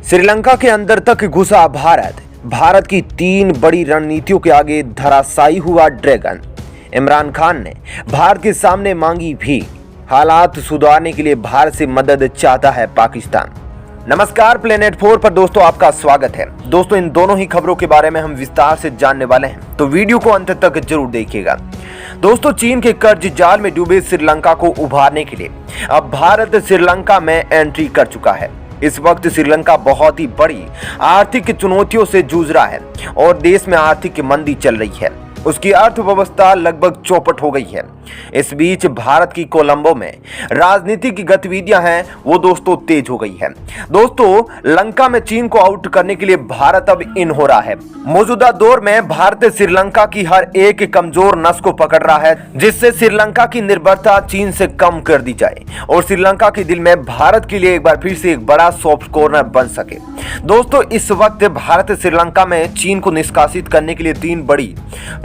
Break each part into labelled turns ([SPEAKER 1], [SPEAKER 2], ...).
[SPEAKER 1] श्रीलंका के अंदर तक घुसा भारत की 3 बड़ी रणनीतियों के आगे धराशायी हुआ ड्रैगन। इमरान खान ने भारत के सामने मांगी भी। हालात सुधारने के लिए भारत से मदद चाहता है पाकिस्तान। नमस्कार, प्लेनेट 4 पर दोस्तों आपका स्वागत है। दोस्तों, इन दोनों ही खबरों के बारे में हम विस्तार से जानने वाले हैं, तो वीडियो को अंत तक जरूर देखिएगा। दोस्तों, चीन के कर्ज जाल में डूबे श्रीलंका को उभारने के लिए अब भारत श्रीलंका में एंट्री कर चुका है। इस वक्त श्रीलंका बहुत ही बड़ी आर्थिक चुनौतियों से जूझ रहा है और देश में आर्थिक मंदी चल रही है। उसकी अर्थव्यवस्था लगभग चौपट हो गई है। इस बीच भारत की कोलंबो में राजनीतिक गतिविधियां हैं वो दोस्तों तेज हो गई है। दोस्तों, लंका में चीन को आउट करने के लिए भारत अब इन हो रहा है। मौजूदा दौर में भारत श्रीलंका की हर एक कमजोर नस को पकड़ रहा है, जिससे श्रीलंका की निर्भरता चीन से कम कर दी जाए और श्रीलंका के दिल में भारत के लिए एक बार फिर से एक बड़ा सॉफ्ट कॉर्नर बन सके। दोस्तों, इस वक्त भारत श्रीलंका में चीन को निष्कासित करने के लिए 3 बड़ी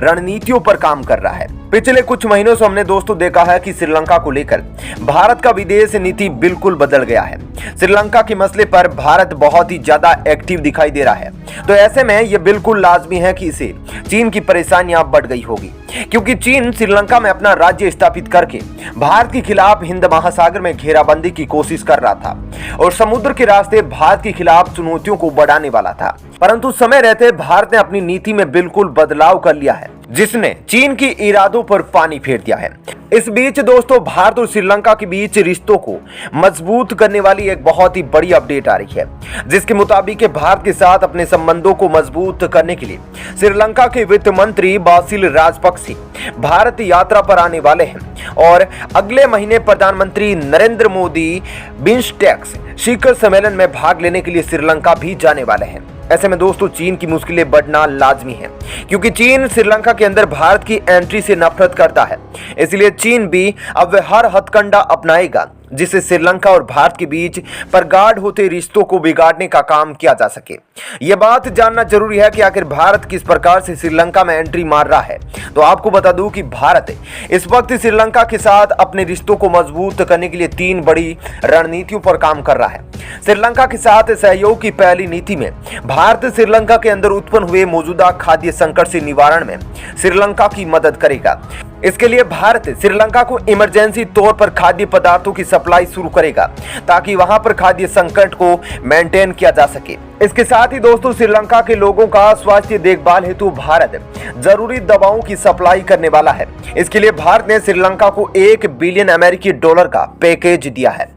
[SPEAKER 1] रणनीतियों पर काम कर रहा है। पिछले कुछ महीनों से हमने दोस्तों देखा है कि श्रीलंका को लेकर भारत का विदेश नीति बिल्कुल बदल गया है। श्रीलंका के मसले पर भारत बहुत ही ज्यादा एक्टिव दिखाई दे रहा है। तो ऐसे में यह बिल्कुल लाजमी है कि इसे चीन की परेशानियां बढ़ गई होगी, क्योंकि चीन श्रीलंका में अपना राज्य स्थापित करके भारत के खिलाफ हिंद महासागर में घेराबंदी की कोशिश कर रहा था और समुद्र के रास्ते भारत के खिलाफ चुनौतियों को बढ़ाने वाला था। परंतु समय रहते भारत ने अपनी नीति में बिल्कुल बदलाव कर लिया है, जिसने चीन के इरादों पर पानी फेर दिया है। इस बीच दोस्तों, भारत और श्रीलंका के बीच रिश्तों को मजबूत करने वाली एक बहुत ही बड़ी अपडेट आ रही है, जिसके मुताबिक भारत के साथ अपने संबंधों को मजबूत करने के लिए श्रीलंका के वित्त मंत्री बासिल राजपक्षे भारत यात्रा पर आने वाले हैं और अगले महीने प्रधानमंत्री नरेंद्र मोदी बिम्स्टेक शिखर सम्मेलन में भाग लेने के लिए श्रीलंका भी जाने वाले हैं। ऐसे में दोस्तों, चीन की मुश्किलें बढ़ना लाजमी है, क्योंकि चीन श्रीलंका के अंदर भारत की एंट्री से नफरत करता है। इसलिए चीन भी अब हर हथकंडा अपनाएगा जिससे श्रीलंका और भारत के बीच प्रगाढ़ होते रिश्तों को बिगाड़ने का काम किया जा सके। यह बात जानना जरूरी है कि आखिर भारत किस प्रकार से श्रीलंका में एंट्री मार रहा है। तो आपको बता दूं कि भारत इस वक्त श्रीलंका के साथ अपने रिश्तों को मजबूत करने के लिए 3 बड़ी रणनीतियों पर काम कर रहा है। श्रीलंका के साथ सहयोग की पहली नीति में भारत श्रीलंका के अंदर उत्पन्न हुए मौजूदा खाद्य संकट से निवारण में श्रीलंका की मदद करेगा। इसके लिए भारत श्रीलंका को इमरजेंसी तौर पर खाद्य पदार्थों की सप्लाई शुरू करेगा, ताकि वहां पर खाद्य संकट को मेंटेन किया जा सके। इसके साथ ही दोस्तों, श्रीलंका के लोगों का स्वास्थ्य देखभाल हेतु भारत जरूरी दवाओं की सप्लाई करने वाला है। इसके लिए भारत ने श्रीलंका को $1 बिलियन अमेरिकी डॉलर का पैकेज दिया है।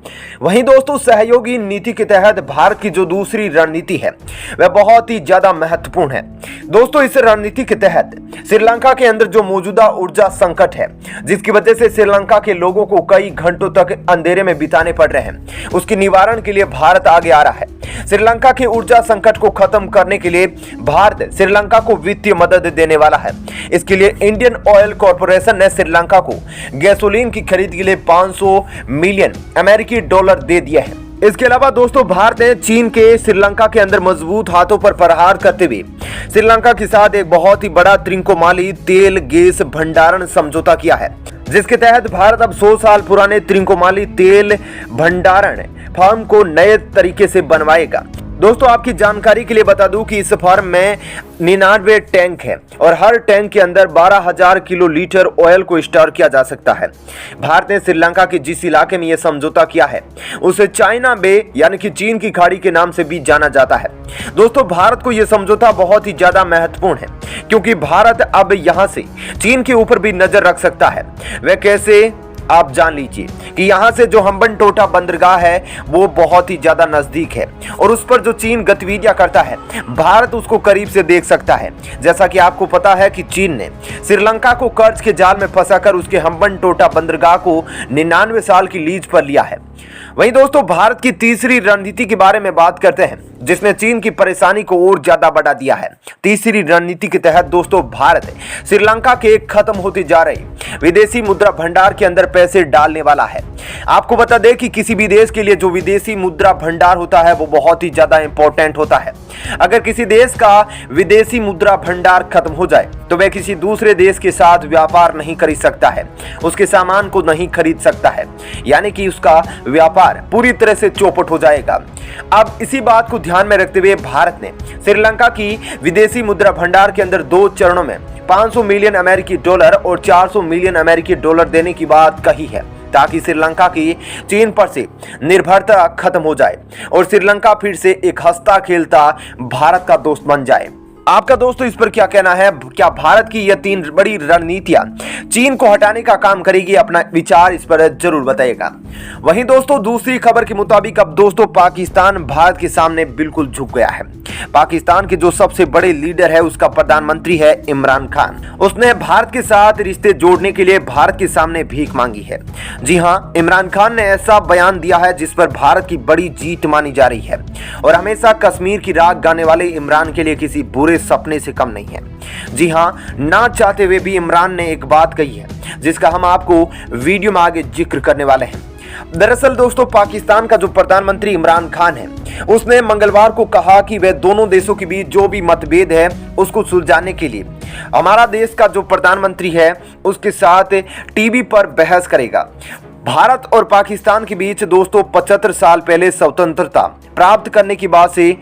[SPEAKER 1] वहीं दोस्तों, सहयोगी नीति के तहत भारत की जो दूसरी रणनीति है वह बहुत ही ज्यादा महत्वपूर्ण है। दोस्तों, इस रणनीति के तहत श्रीलंका के अंदर जो मौजूदा ऊर्जा संकट है, जिसकी वजह से श्रीलंका के लोगों को कई घंटों तक अंधेरे में बिताने पड़ रहे हैं, उसके निवारण के लिए भारत आगे आ रहा है। श्रीलंका के ऊर्जा संकट को खत्म करने के लिए भारत श्रीलंका को वित्तीय मदद देने वाला है। इसके लिए इंडियन ऑयल कॉर्पोरेशन ने श्रीलंका को गैसोलीन की खरीद के लिए $500 मिलियन अमेरिकी डॉलर दे दिए हैं। इसके अलावा दोस्तों, भारत ने चीन के श्रीलंका के अंदर मजबूत हाथों पर प्रहार करते हुए श्रीलंका के साथ एक बहुत ही बड़ा त्रिकोमाली तेल गैस भंडारण समझौता किया है, जिसके तहत भारत अब 100 साल पुराने त्रिकोमाली तेल भंडारण फार्म को नए तरीके से बनवाएगा। दोस्तों, आपकी जानकारी के लिए बता दूं कि इस फार्म में 99 टैंक है और हर टैंक के अंदर 12,000 किलो लीटर ऑयल को स्टोर किया जा सकता है। भारत ने श्रीलंका के जिस इलाके में यह समझौता किया है उसे चाइना बे यानी कि चीन की खाड़ी के नाम से भी जाना जाता है। दोस्तों, भारत को यह समझौता बहुत ही ज्यादा महत्वपूर्ण है, क्योंकि भारत अब यहां से चीन के ऊपर भी नजर रख सकता है। वह कैसे, आप जान लीजिए कि यहाँ से जो हम्बनटोटा बंदरगाह है वो बहुत ही ज्यादा नजदीक है और उस पर जो चीन गतिविधियां करता है भारत उसको करीब से देख सकता है। जैसा कि आपको पता है कि चीन ने श्रीलंका को कर्ज के जाल में फंसाकर उसके हम्बनटोटा बंदरगाह को 99 साल की लीज पर लिया है। वहीं दोस्तों, भारत की तीसरी रणनीति के बारे में बात करते हैं, जिसने चीन की परेशानी को और ज्यादा बढ़ा दिया है। तीसरी रणनीति के तहत दोस्तों, भारत श्रीलंका के खत्म होते जा रहे विदेशी मुद्रा भंडार के अंदर पैसे डालने वाला है। आपको बता दें कि किसी भी देश के लिए जो विदेशी मुद्रा भंडार होता है वो बहुत ही ज्यादा इंपॉर्टेंट होता है। अगर किसी देश का विदेशी मुद्रा भंडार खत्म हो जाए तो वह किसी दूसरे देश के साथ व्यापार नहीं कर सकता है, उसके सामान को नहीं खरीद सकता है, यानी कि उसका व्यापार पूरी तरह से चौपट हो जाएगा। अब इसी बात को ध्यान में रखते हुए भारत ने श्रीलंका की विदेशी मुद्रा भंडार के अंदर 2 चरणों में 500 मिलियन अमेरिकी डॉलर और 400 मिलियन अमेरिकी डॉलर देने की बात कही है, ताकि श्रीलंका की चीन पर से निर्भरता खत्म हो जाए और श्रीलंका फिर से एक हंसता खेलता भारत का दोस्त बन जाए। आपका दोस्तों इस पर क्या कहना है? क्या भारत की यह 3 बड़ी रणनीतियां चीन को हटाने का काम करेगी? अपना विचार इस पर जरूर बताइएगा। वहीं दोस्तों दूसरी खबर के मुताबिक अब दोस्तों पाकिस्तान भारत के सामने बिल्कुल झुक गया है। पाकिस्तान के जो सबसे बड़े लीडर है उसका प्रधानमंत्री है इमरान खान। उसने भारत के साथ रिश्ते जोड़ने के लिए भारत के सामने भीख मांगी है। जी हाँ, इमरान खान ने ऐसा बयान दिया है जिस पर भारत की बड़ी जीत मानी जा रही है और हमेशा कश्मीर की राग गाने वाले इमरान के लिए किसी बुरे सपने से कम नहीं है। जी हाँ, ना चाहते हुए भी इमरान ने एक बात कही है जिसका हम आपको वीडियो में आगे जिक्र करने वाले हैं। दरअसल दोस्तों पाकिस्तान का जो प्रधानमंत्री इमरान खान है उसने मंगलवार को कहा कि वह दोनों देशों के बीच जो भी मतभेद है उसको सुलझाने के लिए हमारा देश का जो प्रधानमंत्री है उसके साथ टीवी पर बहस करेगा। भारत और पाकिस्तान के बीच दोस्तों 75 साल पहले स्वतंत्रता प्राप्त करने की बाद से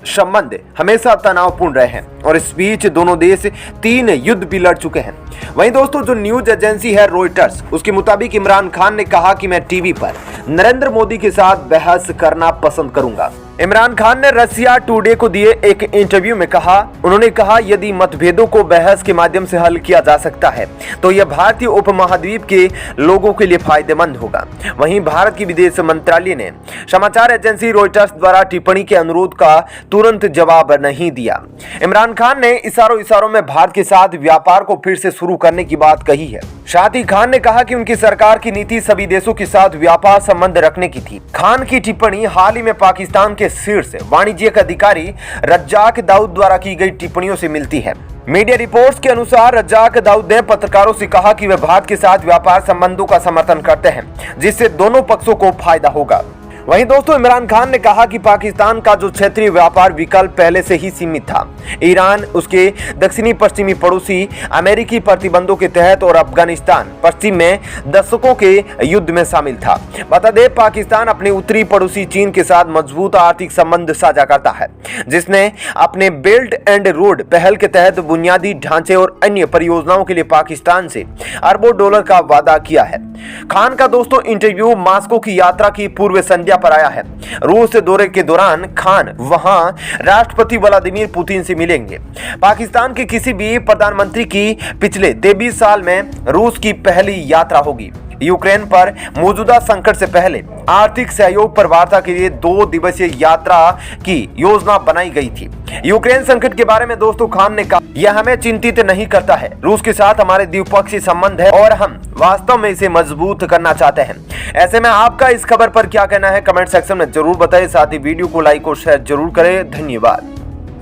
[SPEAKER 1] संबंध हमेशा तनावपूर्ण रहे हैं और इस बीच दोनों देश 3 युद्ध भी लड़ चुके हैं। वहीं दोस्तों जो न्यूज एजेंसी है रॉयटर्स उसके मुताबिक इमरान खान ने कहा कि मैं टीवी पर नरेंद्र मोदी के साथ बहस करना पसंद करूंगा। इमरान खान ने रसिया टुडे को दिए एक इंटरव्यू में उन्होंने कहा यदि मतभेदों को बहस के माध्यम से हल किया जा सकता है तो यह भारतीय उपमहाद्वीप के लोगों के लिए फायदेमंद होगा। वहीं भारत की विदेश मंत्रालय ने समाचार एजेंसी रॉयटर्स द्वारा टिप्पणी के अनुरोध का तुरंत जवाब नहीं दिया। इमरान खान ने इशारों में भारत के साथ व्यापार को फिर से शुरू करने की बात कही है। साथ ही खान ने कहा कि उनकी सरकार की नीति सभी देशों के साथ व्यापार संबंध रखने की थी। खान की टिप्पणी हाल ही में पाकिस्तान के शीर्ष वाणिज्यिक अधिकारी रज्जाक दाऊद द्वारा की गई टिप्पणियों से मिलती है। मीडिया रिपोर्ट्स के अनुसार रज्जाक दाऊद ने पत्रकारों से कहा कि वे भारत के साथ व्यापार संबंधों का समर्थन करते हैं जिससे दोनों पक्षों को फायदा होगा। वहीं दोस्तों इमरान खान ने कहा कि पाकिस्तान का जो क्षेत्रीय व्यापार विकल्प पहले से ही सीमित था। ईरान उसके दक्षिणी पश्चिमी पड़ोसी अमेरिकी प्रतिबंधों के तहत और अफगानिस्तान पश्चिम में दशकों के युद्ध में शामिल था। बता दें पाकिस्तान अपने उत्तरी पड़ोसी चीन के साथ मजबूत आर्थिक संबंध साझा करता है जिसने अपने बेल्ट एंड रोड पहल के तहत बुनियादी ढांचे और अन्य परियोजनाओं के लिए पाकिस्तान से अरबों डॉलर का वादा किया है। खान का दोस्तों इंटरव्यू मास्को की यात्रा की पूर्व संध्या पर आया है। रूस दौरे के दौरान खान वहां राष्ट्रपति व्लादिमीर पुतिन से मिलेंगे। पाकिस्तान के किसी भी प्रधानमंत्री की पिछले 23 साल में रूस की पहली यात्रा होगी। यूक्रेन पर मौजूदा संकट से पहले आर्थिक सहयोग पर वार्ता के लिए 2 दिवसीय यात्रा की योजना बनाई गई थी। यूक्रेन संकट के बारे में दोस्तों खान ने कहा यह हमें चिंतित नहीं करता है। रूस के साथ हमारे द्विपक्षीय संबंध है और हम वास्तव में इसे मजबूत करना चाहते हैं। ऐसे में आपका इस खबर पर क्या कहना है कमेंट सेक्शन में जरूर बताएं। साथ ही वीडियो को लाइक और शेयर जरूर करें। धन्यवाद।